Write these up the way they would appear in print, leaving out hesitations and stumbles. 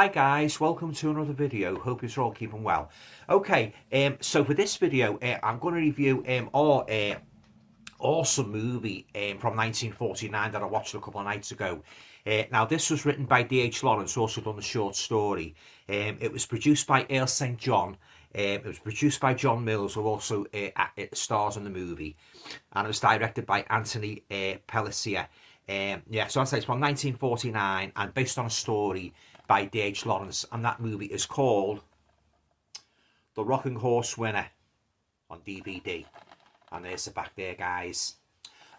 Hi guys, welcome to another video. Hope you're all keeping well. Okay, so for this video, I'm going to review our awesome movie from 1949 that I watched a couple of nights ago. Now, this was written by D.H. Lawrence, also done the short story. It was produced by Earl St. John. It was produced by John Mills, who also stars in the movie. And it was directed by Anthony Pellissier. So I'd say it's from 1949 and based on a story by D.H. Lawrence. And that movie is called The Rocking Horse Winner on DVD. And there's the back there, guys.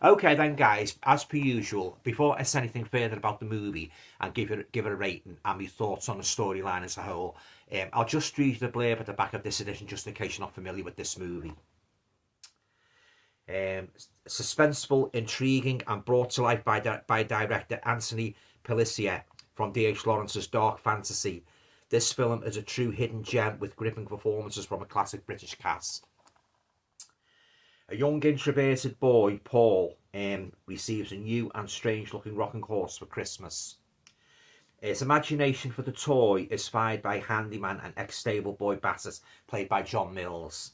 Okay then, guys, as per usual, before I say anything further about the movie and give it a rating and my thoughts on the storyline as a whole, I'll just read the blurb at the back of this edition just in case you're not familiar with this movie. Suspenseful, intriguing and brought to life by director Anthony Pellissier from D.H. Lawrence's dark fantasy, this film is a true hidden gem with gripping performances from a classic British cast. A young introverted boy, Paul, receives a new and strange-looking rocking horse for Christmas. His imagination for the toy is fired by handyman and ex-stable boy Bassett, played by John Mills,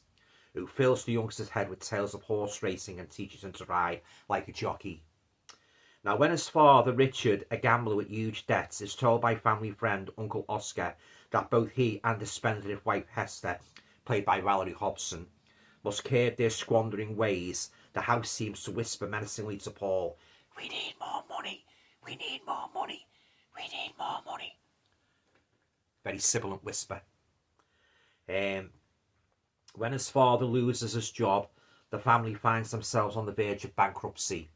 who fills the youngster's head with tales of horse racing and teaches him to ride like a jockey. Now, when his father, Richard, a gambler with huge debts, is told by family friend Uncle Oscar that both he and his spendthrift wife Hester, played by Valerie Hobson, must curb their squandering ways, the house seems to whisper menacingly to Paul, "We need more money, we need more money, we need more money." Very sibilant whisper. When his father loses his job, the family finds themselves on the verge of bankruptcy.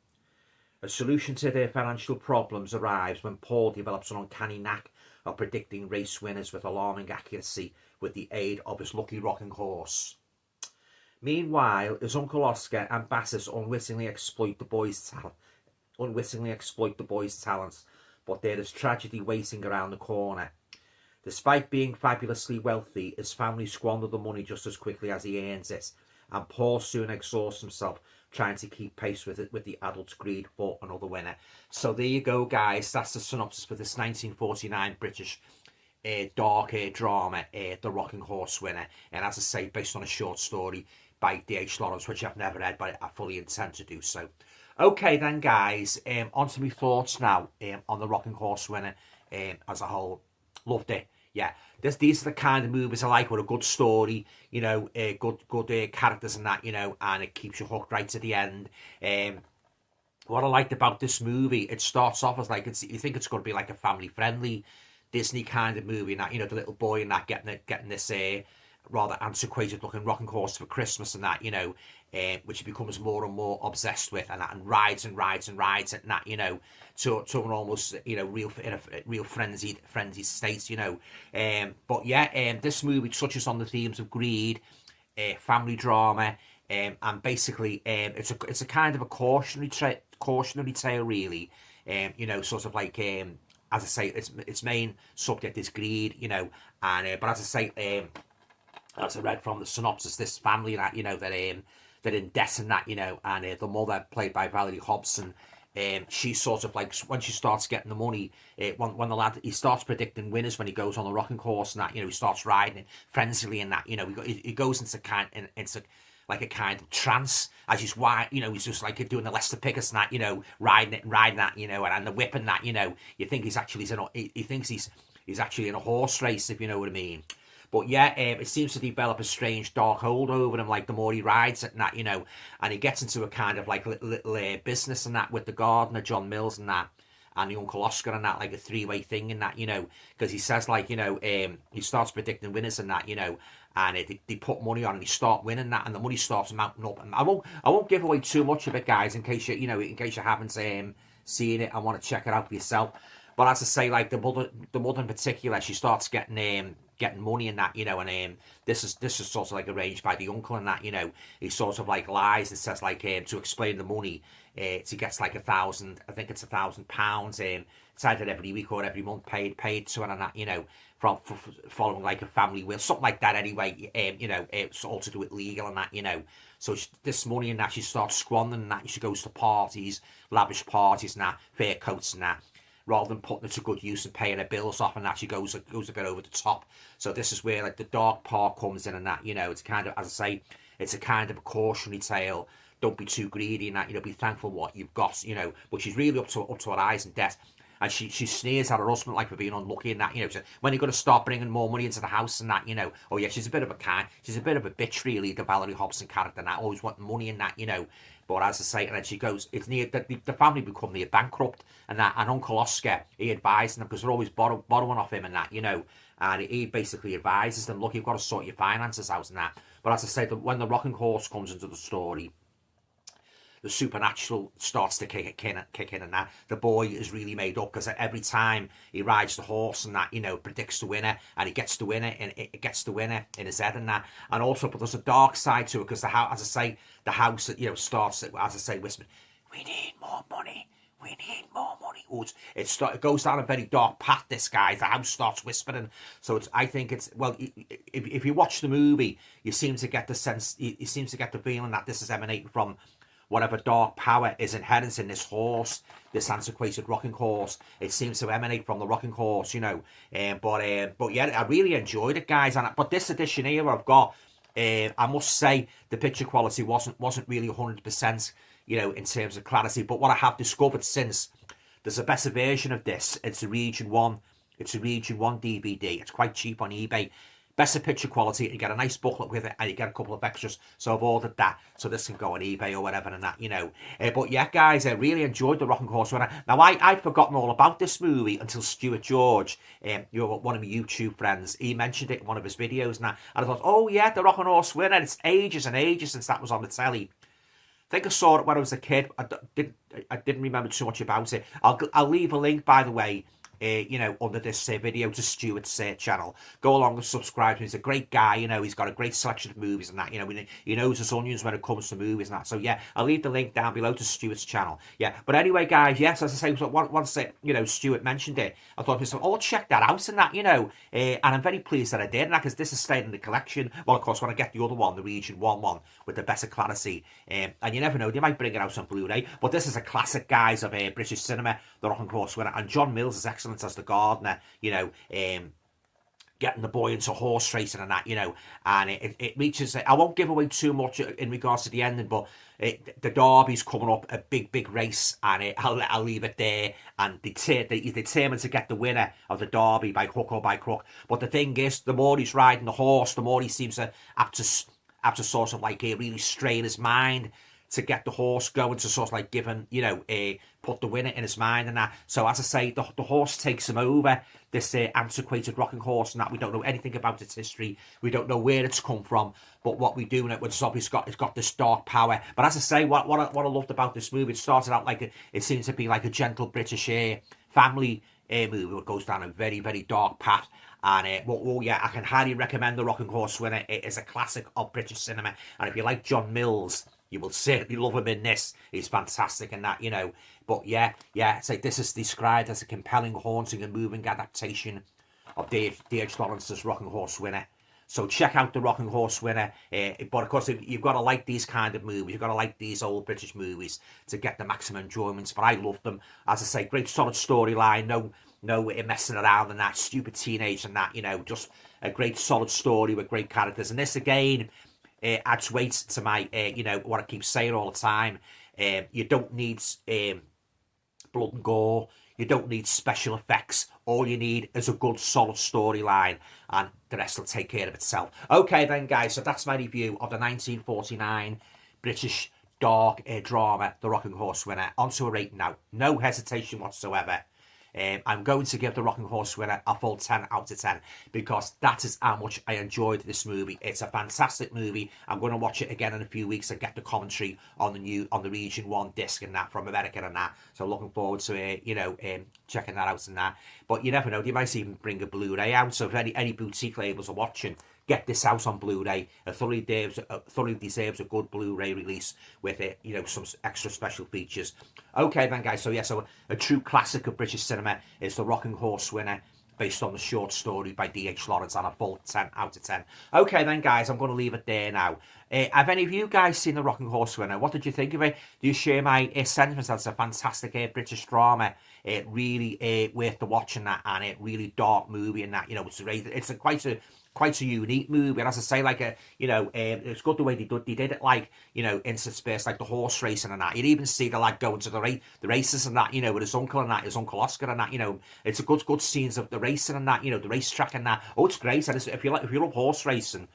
A solution to their financial problems arrives when Paul develops an uncanny knack of predicting race winners with alarming accuracy with the aid of his lucky rocking horse. Meanwhile, his Uncle Oscar and Bassett unwittingly exploit the boy's talents, but there is tragedy waiting around the corner. Despite being fabulously wealthy, his family squander the money just as quickly as he earns it, and Paul soon exhausts himself trying to keep pace with the adult's greed for another winner. So there you go, guys. That's the synopsis for this 1949 British dark drama, The Rocking Horse Winner. And as I say, based on a short story by D.H. Lawrence, which I've never read, but I fully intend to do so. Okay then, guys, on to my thoughts now on The Rocking Horse Winner as a whole. Loved it. Yeah, these are the kind of movies I like with a good story, you know, good characters and that, you know, and it keeps you hooked right to the end. What I liked about this movie, it starts off as like, you think it's going to be like a family-friendly Disney kind of movie, and that, you know, the little boy and that getting this rather antiquated-looking rocking horse for Christmas and that, you know, which he becomes more and more obsessed with, and that, and rides and rides and rides and that, you know, to an almost, you know, real frenzied state, you know. But yeah, this movie touches on the themes of greed, family drama, and basically, it's a kind of a cautionary tale, really. You know, sort of like, as I say, its main subject is greed, you know, and but as I say, as I read from the synopsis, this family that, you know, that they're in debt and that, you know, and the mother, played by Valerie Hobson, she's sort of like, when she starts getting the money, when the lad, he starts predicting winners when he goes on the rocking horse and that, you know, he starts riding it frenziedly and that, you know, he goes into like a kind of trance as he's, you know, he's just like doing the Lester Pickers and that, you know, riding that, you know, and the whip and that, you know, you think he's actually he thinks he's actually in a horse race, if you know what I mean. But yeah, it seems to develop a strange dark hold over him, like the more he rides it and that, you know, and he gets into a kind of like little business and that with the gardener, John Mills and that, and the Uncle Oscar and that, like a three-way thing and that, you know, because he says, like, you know, he starts predicting winners and that, you know, and they put money on and they start winning that, and the money starts mounting up. And I won't give away too much of it, guys, in case you haven't seen it and want to check it out for yourself. But as I say, like the mother in particular, she starts getting money in that, you know, and this is sort of like arranged by the uncle and that, you know, he sort of like lies and says like to explain the money, she gets like £1,000, I think it's £1,000, it's either every week or every month paid to her and that, you know, from following like a family will, something like that anyway, you know, it's all to do with legal and that, you know. So this money and that, she starts squandering and that, she goes to parties, lavish parties and that, fair coats and that. rather than putting it to good use and paying her bills off, and that she goes a bit over the top. So this is where like the dark part comes in, and that, you know, it's kind of, as I say, it's a kind of a cautionary tale. Don't be too greedy in that, you know, be thankful what you've got, you know. But she's really up to her eyes in debt. And she sneers at her husband like for being unlucky in that, you know. So when are you going to start bringing more money into the house and that, you know? Oh yeah, she's a bit of a bitch really, the Valerie Hobson character, and that, always wanting money in that, you know. But as I say, and then she goes, it's near the family become near bankrupt, and that, and Uncle Oscar, he advised them because they're always borrowing off him and that, you know. And he basically advises them, look, you've got to sort your finances out and that. But as I say, when the rocking horse comes into the story, the supernatural starts to kick in, and that the boy is really made up, because every time he rides the horse and that, you know, predicts the winner, and he gets the winner, and it gets the winner in his head and that. And also, but there's a dark side to it, because the house, as I say, the house, you know, starts, as I say, whispering, we need more money. We need more money. Oh, it goes down a very dark path, this guy. The house starts whispering. So I think it's, well, if you watch the movie, you seem to get the sense, you seem to get the feeling that this is emanating from whatever dark power is inherent in this horse, this antiquated rocking horse. It seems to emanate from the rocking horse, you know. But yeah, I really enjoyed it, guys. But this edition here I've got, I must say, the picture quality wasn't really 100%, you know, in terms of clarity. But what I have discovered since, there's a better version of this. It's a Region 1. It's a Region 1 DVD. It's quite cheap on eBay. Better picture quality, and you get a nice booklet with it, and you get a couple of extras. So I've ordered that, so this can go on eBay or whatever and that, you know. But yeah, guys, I really enjoyed the Rocking Horse winner. Now, I'd forgotten all about this movie until Stuart George, you know, one of my YouTube friends, he mentioned it in one of his videos and that. And I thought, oh yeah, the Rocking Horse winner. It's ages and ages since that was on the telly. I think I saw it when I was a kid. I didn't remember too much about it. I'll leave a link, by the way, you know, under this video to Stuart's channel. Go along and subscribe to him. He's a great guy, you know. He's got a great selection of movies and that, you know. He knows his onions when it comes to movies and that. So yeah, I'll leave the link down below to Stuart's channel. Yeah, but anyway, guys, yes, as I say, once you know, Stuart mentioned it, I thought to myself, oh, check that out and that, you know. And I'm very pleased that I did, because this is staying in the collection. Well, of course, when I get the other one, the Region 1 one with the better clarity, and you never know, they might bring it out on Blu-ray. But this is a classic, guys, of British cinema, the Rocking Horse winner, and John Mills is excellent as the gardener, you know, getting the boy into horse racing and that, you know. And it reaches, I won't give away too much in regards to the ending, but the Derby's coming up, a big race, and I'll leave it there. And he's determined to get the winner of the Derby by hook or by crook. But the thing is, the more he's riding the horse, the more he seems to have to sort of like really strain his mind to get the horse going, to sort of like give him, you know, put the winner in his mind and that. So as I say, the horse takes him over, this antiquated rocking horse and that. We don't know anything about its history. We don't know where it's come from. But what we do know, it's obviously it's got this dark power. But as I say, what I loved about this movie, it started out like it seems to be like a gentle British family movie. It goes down a very, very dark path. And well, yeah, I can highly recommend The Rocking Horse Winner. It is a classic of British cinema. And if you like John Mills, you will certainly love him in this. He's fantastic in that, you know. But yeah, so this is described as a compelling, haunting and moving adaptation of D.H. Lawrence's Rocking Horse Winner. So check out The Rocking Horse Winner. But of course, you've got to like these kind of movies. You've got to like these old British movies to get the maximum enjoyment. But I love them. As I say, great solid storyline. No messing around and that, stupid teenage and that, you know. Just a great solid story with great characters. And this, again, adds weight to my, you know, what I keep saying all the time. You don't need blood and gore. You don't need special effects. All you need is a good, solid storyline, and the rest will take care of itself. Okay, then, guys, so that's my review of the 1949 British dark drama, The Rocking Horse Winner. Onto a rating now. No hesitation whatsoever. I'm going to give The Rocking Horse Winner a full 10 out of 10, because that is how much I enjoyed this movie. It's a fantastic movie. I'm going to watch it again in a few weeks and get the commentary on the Region 1 disc and that from America and that. So looking forward to you know, checking that out and that. But you never know, they might even bring a Blu-ray out. So if any boutique labels are watching, get this out on Blu-ray. It thoroughly deserves a good Blu-ray release with it, you know, some extra special features. Okay then, guys, so yeah, so a true classic of British cinema is The Rocking Horse Winner. based on the short story by D.H. Lawrence, and a full 10 out of 10. Okay then, guys, I'm going to leave it there now. Have any of you guys seen The Rocking Horse Winner? What did you think of it? Do you share my sentiments that it's a fantastic British drama? Really worth the watching that, and it really dark movie and that, you know, it's quite a unique movie. And as I say, like it's good the way they did it, like, you know, interspersed like the horse racing and that. You'd even see the lad going to the races and that, you know, with his uncle and that, his Uncle Oscar and that, you know. It's a good scenes of the racing and that, you know, the racetrack and that. Oh, it's great. And if you love horse racing,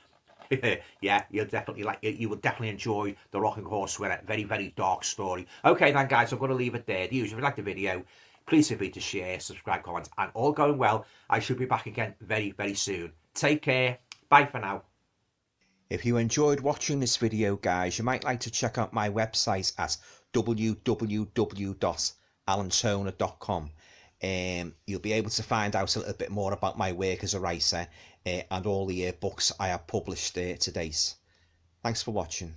yeah, you would definitely enjoy The Rocking Horse Winner. Very, very dark story. Okay then, guys, I'm going to leave it there. If you like the video, please feel free to share, subscribe, comment, and all going well, I should be back again very, very soon. Take care. Bye for now. If you enjoyed watching this video, guys, you might like to check out my website at www.alantoner.com. You'll be able to find out a little bit more about my work as a writer and all the books I have published to date. Thanks for watching.